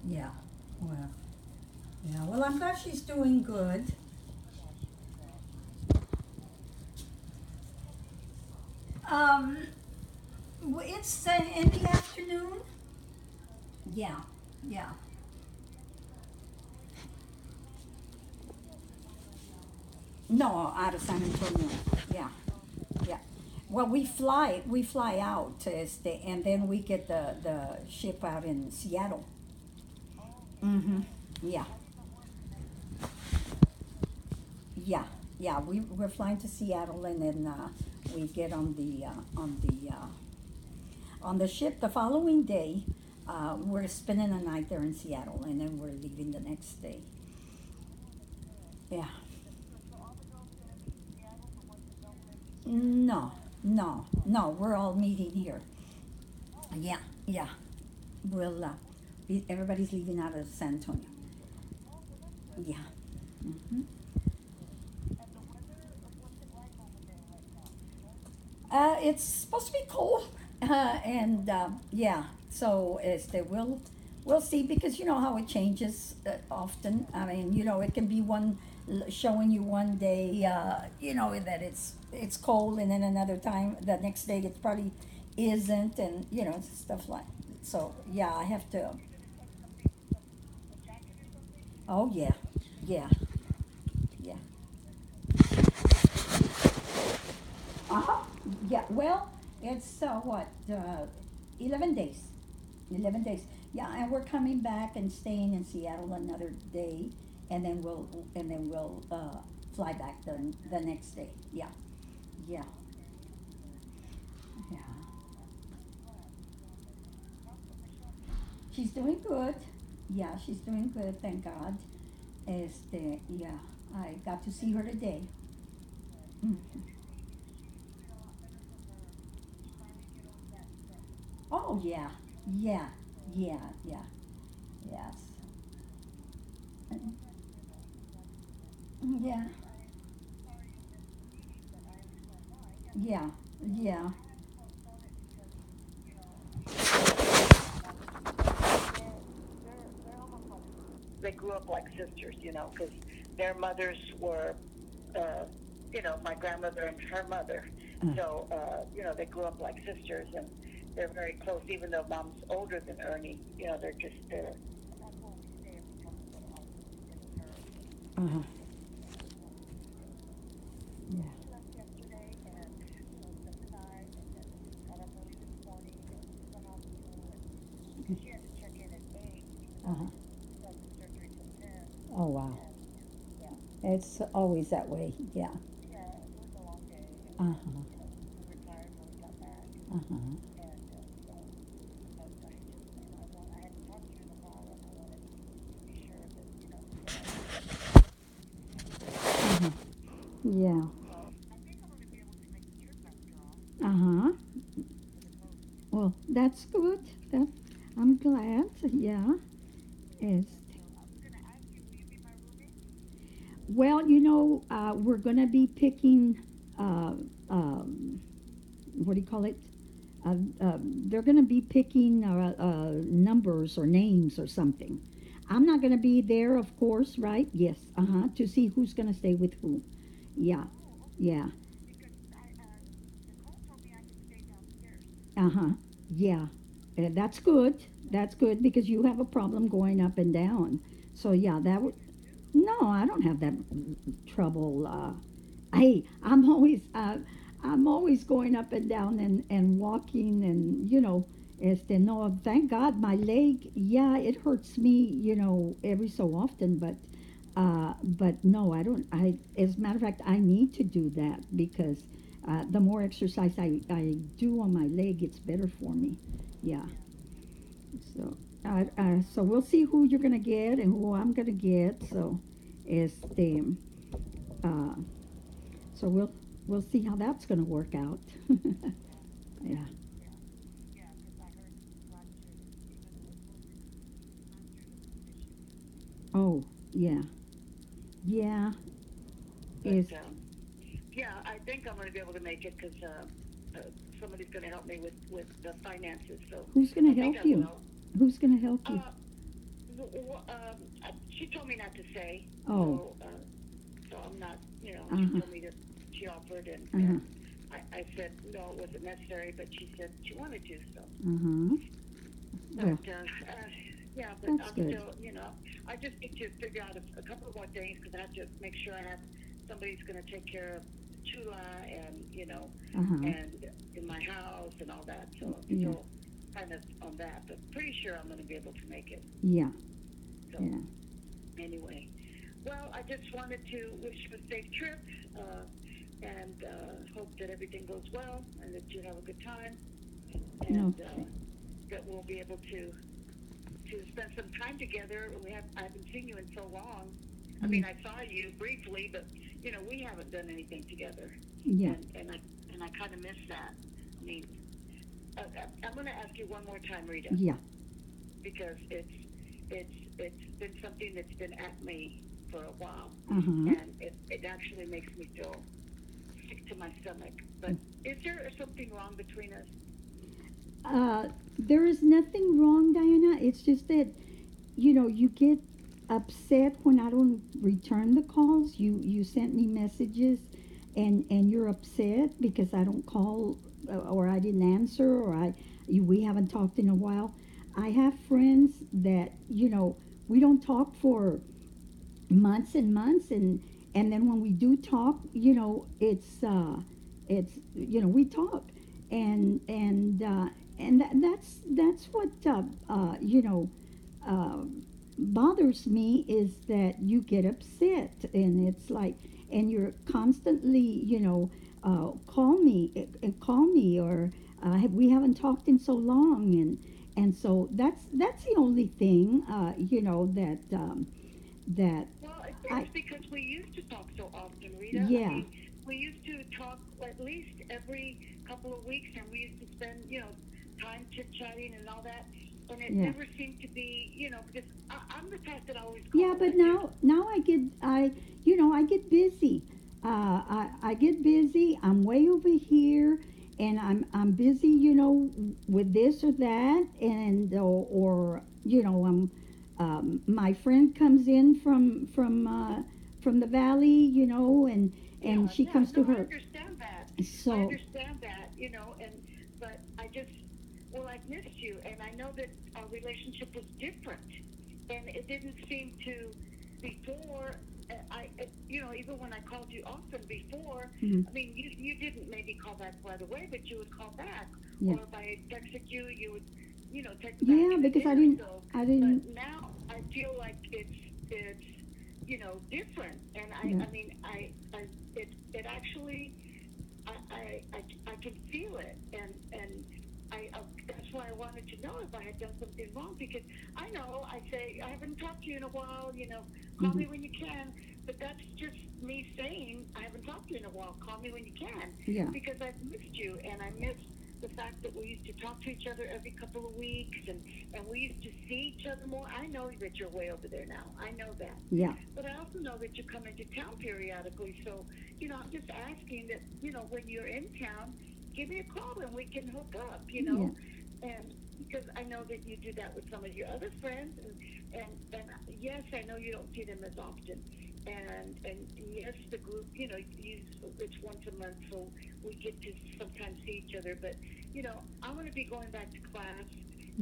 Yeah. Well. Yeah. Well, I'm glad she's doing good. Um. It's in the afternoon. Yeah. Yeah. No, out of San Antonio. Yeah. Yeah. Well, we fly out to este, and then we get the ship out in Seattle. Mm-hmm. Yeah. Yeah. Yeah. We're flying to Seattle, and then we get on the ship the following day. We're spending a night there in Seattle, and then we're leaving the next day. Yeah. No, no, no. We're all meeting here. Yeah, yeah. We'll everybody's leaving out of San Antonio. Yeah. Hmm. It's supposed to be cold, and yeah. So we'll see because you know how it changes often. I mean, you know, it can be showing you one day, you know, that it's cold, and then another time the next day it probably isn't, and you know, stuff like. So yeah, I have to. Oh yeah, yeah, yeah. Uh-huh. Yeah, well, it's 11 days. 11 days. Yeah, and we're coming back and staying in Seattle another day, and then we'll fly back the next day. Yeah, yeah, yeah. She's doing good. Yeah, she's doing good. Thank God. Yeah, I got to see her today. Mhm. Oh yeah, yeah, yeah, yeah, yes. Yeah, yeah, yeah. They grew up like sisters, because their mothers were, uh, my grandmother and her mother. Uh, So, they grew up like sisters, and they're very close. Even though mom's older than Ernie, they're. uh-huh. Yeah. Uh-huh. Oh wow. It's always that way. Yeah. Uh-huh. Uh-huh. Uh-huh. Yeah. Uh-huh. Well, that's good. That I'm glad. Yeah. Is well, we're gonna be picking uh, um, what do you call it? They're going to be picking numbers or names or something. I'm not going to be there, of course, right? Yes, to see who's going to stay with who. Yeah, yeah, uh huh, yeah. That's good. That's good because you have a problem going up and down. So yeah, that would. No, I don't have that trouble. Hey, I'm always going up and down and walking and no, thank God my leg, yeah, it hurts me, every so often, but no, I don't. As a matter of fact, I need to do that because the more exercise I do on my leg, it's better for me. Yeah. So, so we'll see who you're gonna get and who I'm gonna get. So, este, uh, so we'll see how that's gonna work out. Yeah. Oh, yeah. Yeah. But, Is yeah, I think I'm going to be able to make it because somebody's going to help me with the finances. So who's gonna I think help I you? will. Who's gonna help you? Uh, She told me not to say. Oh, So I'm not. She uh-huh, told me that she offered, uh-huh, and I said no, it wasn't necessary. But she said she wanted to. So, uh-huh. but Well, yeah, but that's I'm good. still. I just need to figure out a couple more things because I have to make sure I have somebody's going to take care of the chula and Uh-huh. and in my house and all that. So I'm Yeah, still kind of on that, but pretty sure I'm going to be able to make it. yeah, So yeah. anyway, well, I just wanted to wish you a safe trip and hope that everything goes well and that you have a good time and Okay. that we'll be able to spend some time together. I haven't seen you in so long. I Yeah, mean, I saw you briefly, but we haven't done anything together, yeah, and I kind of miss that. I mean, I'm going to ask you one more time, Rita, yeah. because it's been something that's been at me for a while, Uh-huh. and it actually makes me feel sick to my stomach. But is there something wrong between us? Uh, there is nothing wrong, Diana. It's just that, you get upset when I don't return the calls. You sent me messages, and you're upset because I don't call, or I didn't answer, or we haven't talked in a while. I have friends that, we don't talk for months and months, and then when we do talk, we talk, and that's what uh, bothers me, is that you get upset, and it's like, and you're constantly, call me, or we haven't talked in so long, and so that's the only thing, that Well, I it's because we used to talk so often, Rita. I yeah, mean, we used to talk at least every couple of weeks, and we used to spend, time chit chatting and all that. And it yeah, never seemed to be, because I'm the type that always yeah. calls. But now I get busy. I get busy. I'm way over here, and I'm busy, with this or that, and or I'm my friend comes in from the valley, and Yeah, she yeah. comes No, to I her. understand that. I So understand that, and but I just, well, I've missed you, and I know that our relationship was different, and it didn't seem to before. Even when I called you often before, mhm, I mean, you didn't maybe call back right away, but you would call back, yeah, or if I texted you, you would, text back yeah, in a because day or so. I But didn't, now I feel like it's different, and yeah, I mean it actually I can feel it, and that's why I wanted to know if I had done something wrong, because I know I say I haven't talked to you in a while, call mhm, me when you can, but that's just me saying I haven't talked to you in a while, call me when you can, yeah, because I've missed you, and I miss the fact that we used to talk to each other every couple of weeks, and we used to see each other more. I know that you're way over there now. I know that. yeah, But I also know that you come into town periodically. So, I'm just asking that, when you're in town, give me a call and we can hook up, yeah, And because I know that you do that with some of your other friends, and yes, I know you don't see them as often. And yes, the group, it's once a month, so we get to sometimes see each other. But I'm going to be going back to class.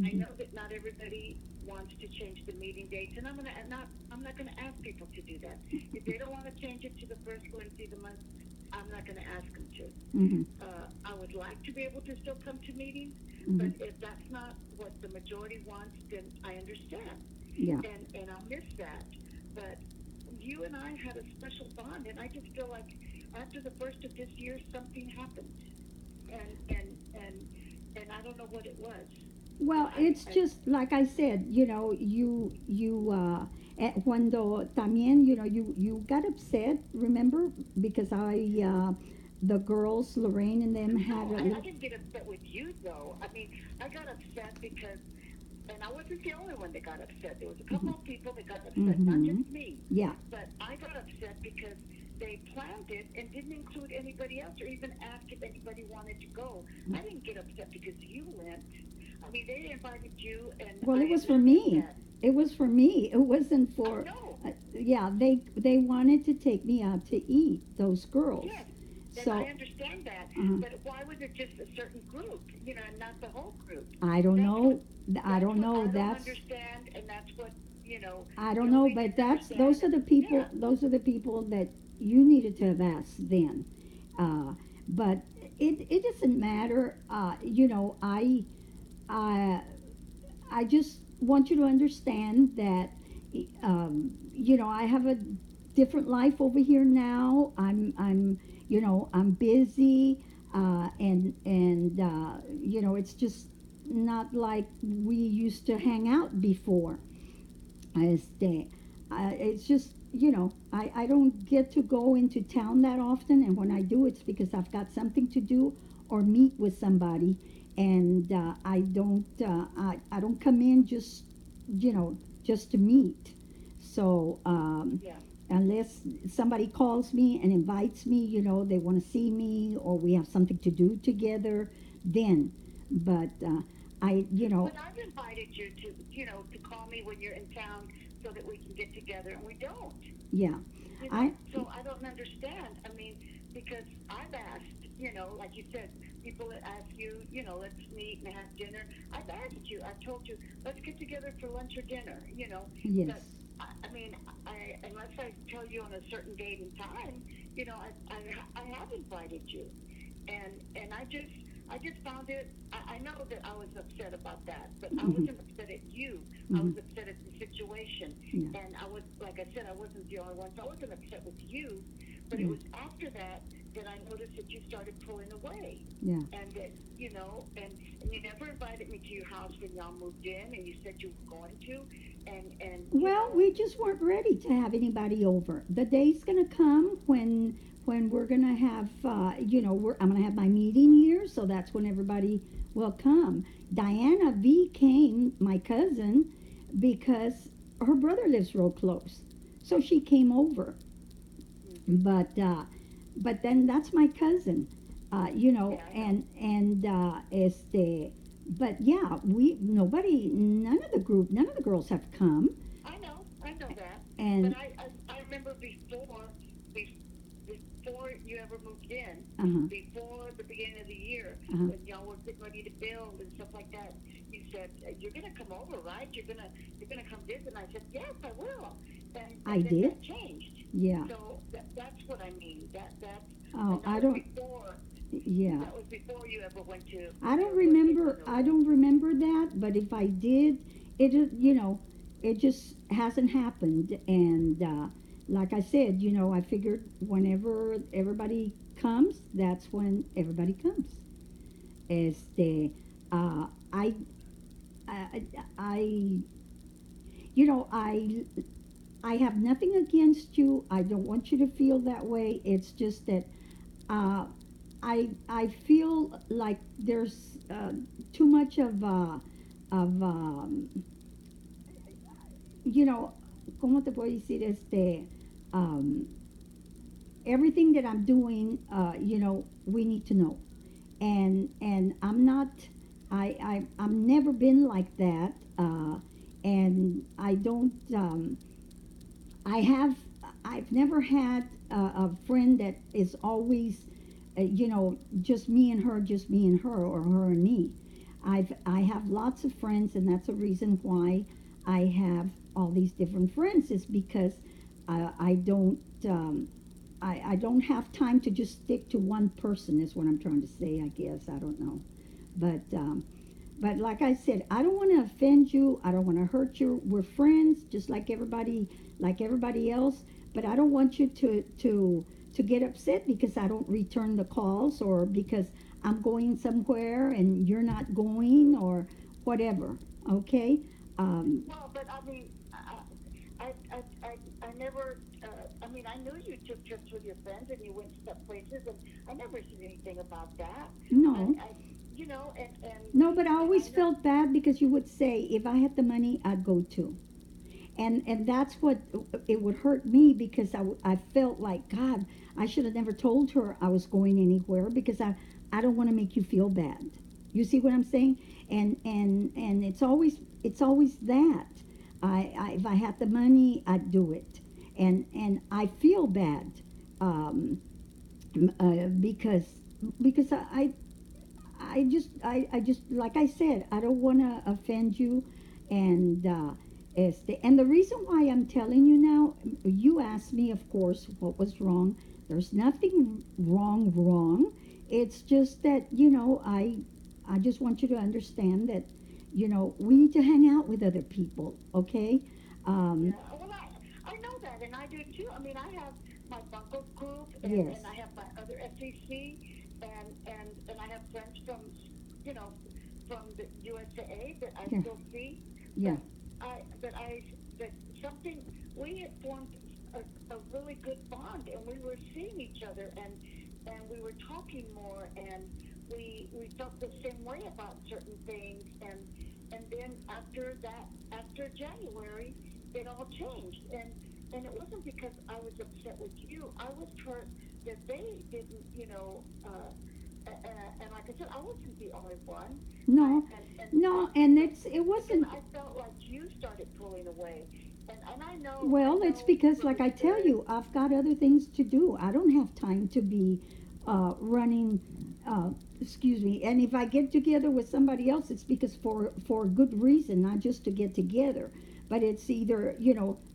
I mhm, know that not everybody wants to change the meeting dates, and I'm not going to ask people to do that. If they don't want to change it to the first Wednesday of the month, I'm not going to ask them to. mhm, I would like to be able to still come to meetings, but mhm, if that's not what the majority wants, then I understand, yeah. and I'll miss that. But you and I had a special bond, and I just feel like after the first of this year, something happened, and and and and I don't know what it was. And Well, it's just like I said, cuando también, you got upset, remember, because the girls, Lorraine and them had no, a I little, didn't get upset with you though. I mean, I got upset because, and I wasn't the only one that got upset. There was a couple mhm, of people that got upset, not just mhm, me. yeah, But I got upset because they planned it and didn't include anybody else or even ask if anybody wanted to go. yeah. I didn't get upset because you went. I mean, they invited you, and Well, I it was for understand me. that. It was for me. It wasn't I for. know. Yeah, they wanted to take me out to eat. Those girls. Yes, and I So understand that. uh, But why was it just a certain group, and not the whole group? I don't That's what know. I that's don't what know. I don't That's understand, and that's what I don't know. Joey But didn't that's understand. those are And the people. yeah, Those are the people that you needed to have asked then. Uh, but it doesn't matter. I I just want you to understand that, I have a different life over here now. I'm busy, and it's just not like we used to hang out before. Este, it's just, I don't get to go into town that often, and when I do, it's because I've got something to do or meet with somebody, and I don't come in just to meet. So, yeah. unless somebody calls me and invites me, they want to see me or we have something to do together, then. But But I've invited you to call me when you're in town so that we can get together, and we don't. yeah, I, So I don't understand. I mean, because I've asked, like you said, people that ask you, let's meet and have dinner. I've asked you. I've told you, let's get together for lunch or dinner. yes. But I mean, unless I tell you on a certain date and time, I have invited you, and I just found it. I know that I was upset about that, but I Hmm. wasn't upset at you. I Hmm. was upset at the situation, Yeah, and I was, like I said, I wasn't the only one, so I wasn't upset with you. But it yeah, was after that I noticed that you started pulling away, yeah. and that and you never invited me to your house when y'all moved in, and you said you were going to, and Well, we just weren't ready to have anybody over. The day's gonna come when we're gonna have, I'm gonna have my meeting here, so that's when everybody will come. Diana V came, my cousin, because her brother lives real close, so she came over. hmm But then that's my cousin, yeah, I know. but yeah, none of the girls have come, I know that, but and I remember be- before you ever moved in, uh-huh, before the beginning of the year, uh-huh, when y'all were getting ready to build and stuff like that. You said you're gonna come over, right? You're gonna come visit. And I said yes, I will. I And then did, that changed. yeah. So that's what I mean. Oh, And that was before yeah. you ever went to I don't your remember. in-laws. I don't remember that. But if I did, it just hasn't happened. And like I said, I figured whenever everybody comes, that's when everybody comes. Este, uh, I, I, I, you know, I have nothing against you. I don't want you to feel that way. It's just that uh, I feel like there's too much of you know, ¿cómo te puedo decir? Um, Everything that I'm doing, we need to know. And I'm not, I've never been like that, and I don't. I have, I've never had a friend that is always, just me and her, just me and her, or her and me. I have lots of friends, and that's a reason why I have all these different friends. Is because I don't, I don't have time to just stick to one person. Is what I'm trying to say. I guess I don't know, but like I said, I don't want to offend you. I don't want to hurt you. We're friends, just like everybody else. But I don't want you to get upset because I don't return the calls, or because I'm going somewhere and you're not going, or whatever. Okay. Um, Well, but I mean, I never. I mean, I knew you took trips with your friends and you went to stuff places, and I never said anything about that. no, I you know, no. But I and I always know. felt bad because you would say, if I had the money, I'd go too. And that's what it would hurt me, because I felt like, God, I should have never told her I was going anywhere, because I don't want to make you feel bad. You see what I'm saying? And it's always that. If I had the money, I'd do it, and I feel bad, um, because I just like I said, I don't want to offend you, and and the reason why I'm telling you now, you asked me, of course, what was wrong. There's nothing wrong. It's just that I just want you to understand that we need to hang out with other people, okay? Yeah, Um, well, I know that, and I do too. I mean, I have my Bunkles group, yes, and I have my other SEC, and I have friends from, you know, from the USA that I yeah, still see, yeah, but I, but I, that something we had formed a really good bond, and we were seeing each other, and we were talking more, and we felt the same way about certain things, and then after January it all changed, and it wasn't because I was upset with you. I was hurt that they didn't, and like I said, I wasn't the only one. I no, no, and but it but then wasn't. I felt like you started pulling away, and I Well, it's know because, from like I tell experience. you, I've got other things to do. I don't have time to be running. Excuse me. And if I get together with somebody else, it's because for a good reason, not just to get together, but it's either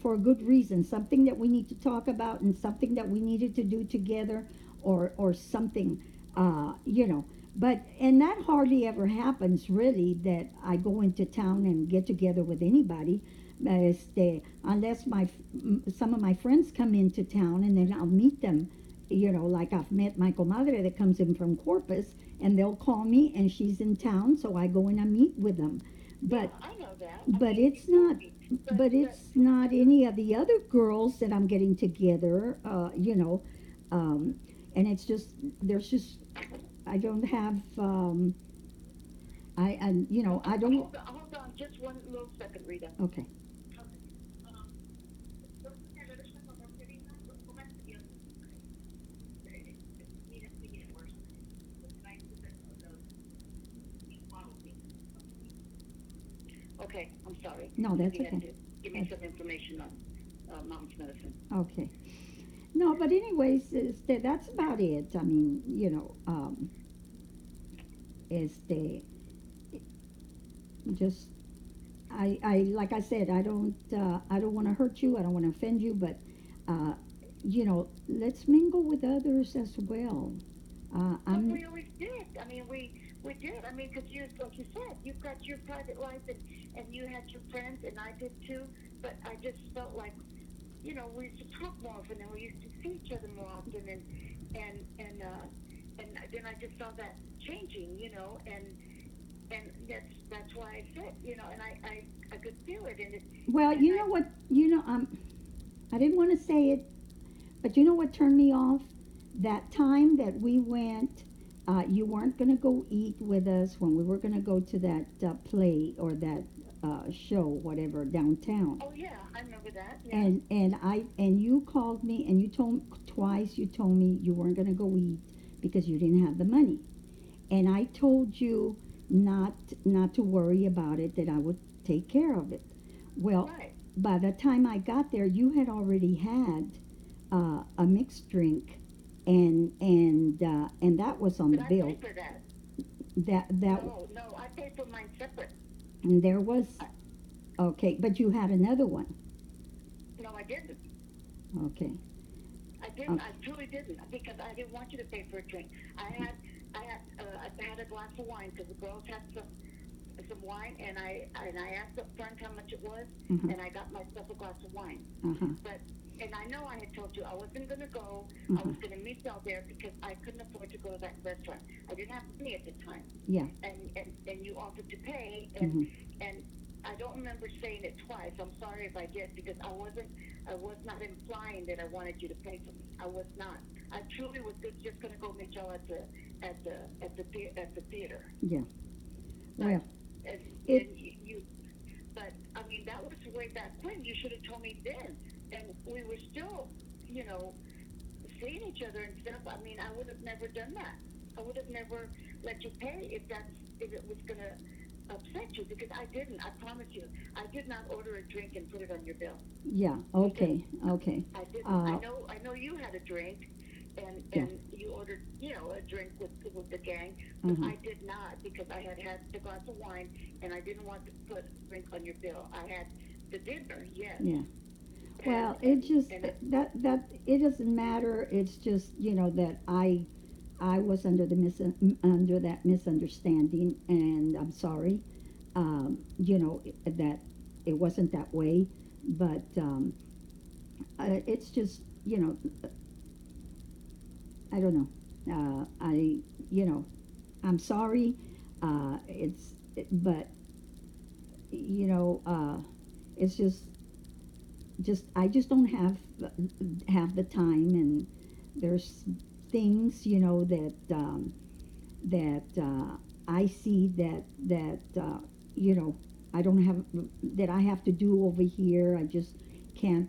for a good reason, something that we need to talk about, and something that we needed to do together, or something. You know. But and that hardly ever happens, really, that I go into town and get together with anybody. Unless some of my friends come into town, and then I'll meet them. Like I've met my comadre that comes in from Corpus, and they'll call me, and she's in town, so I go and I meet with them. Yeah, But I know that. I but mean, you it's told not me, but but it's not but any of the other girls that I'm getting together. Um, and it's just there's just I don't have I don't. hold on, just one little second, Rita. Okay. Okay, I'm sorry. No, Because that's you had okay. to give me That's some information on mom's medicine. okay. No, but anyways, that's about it. I mean, este, just I like I said, I don't want to hurt you. I don't want to offend you, but uh, let's mingle with others as well. But I'm we always did. I mean, we did. I mean, because you, like you said, you've got your private life, and you had your friends, and I did too. But I just felt like, we used to talk more often, and we used to see each other more often, and then I just saw that changing, and that's why I said, and I could feel it, well. and You I know what? I didn't want to say it, but you know what turned me off? That time that we went, you weren't going to go eat with us when we were going to go to that play or that show, whatever, downtown. oh yeah, I remember that, yeah. And you called me and you told twice you told me you weren't going to go eat because you didn't have the money. And I told you not not to worry about it, that I would take care of it. Well, Right. by the time I got there, you had already had a mixed drink, and that was on But the I bill. paid for that. That No, I paid for mine separate. and there was I, okay, but you had another one. no, I didn't. Okay, I didn't. okay, I truly didn't because I didn't want you to pay for a drink. I had a glass of wine because the girls had some wine, and I asked up front how much it was, uh-huh, and I got myself a glass of wine. uh-huh, But and I know I had told you I wasn't going to go. I uh-huh. was going to meet y'all there because I couldn't afford to go to that restaurant. I didn't have money at the time, Yeah. and you offered to pay, Hmm. and I don't remember saying it twice. I'm sorry if I did because I was not implying that I wanted you to pay for me. I was not. I truly was just going to go meet y'all at the theater. Yeah. But Well, and it but I mean that was way back when. You should have told me then, and we were still, you know, seeing each other and stuff. I mean, I would have never done that. I would have never let you pay if it was gonna. upset you because I didn't. I promise you, I did not order a drink and put it on your bill. Yeah. I didn't. Okay. Okay. I didn't. Uh. I know you had a drink, Yeah. and you ordered, a drink with the gang, Uh but huh. I did not because I had had the glass of wine, and I didn't want to put a drink on your bill. I had the dinner, yes, Yeah. and Well, it just and that it doesn't matter. It's just that I was under under that misunderstanding, and I'm sorry. That it wasn't that way, but it's just I don't know. You know I'm sorry. But you know it's just I just don't have the time, and there's things that I see that you know I don't have that I have to do over here. I just can't.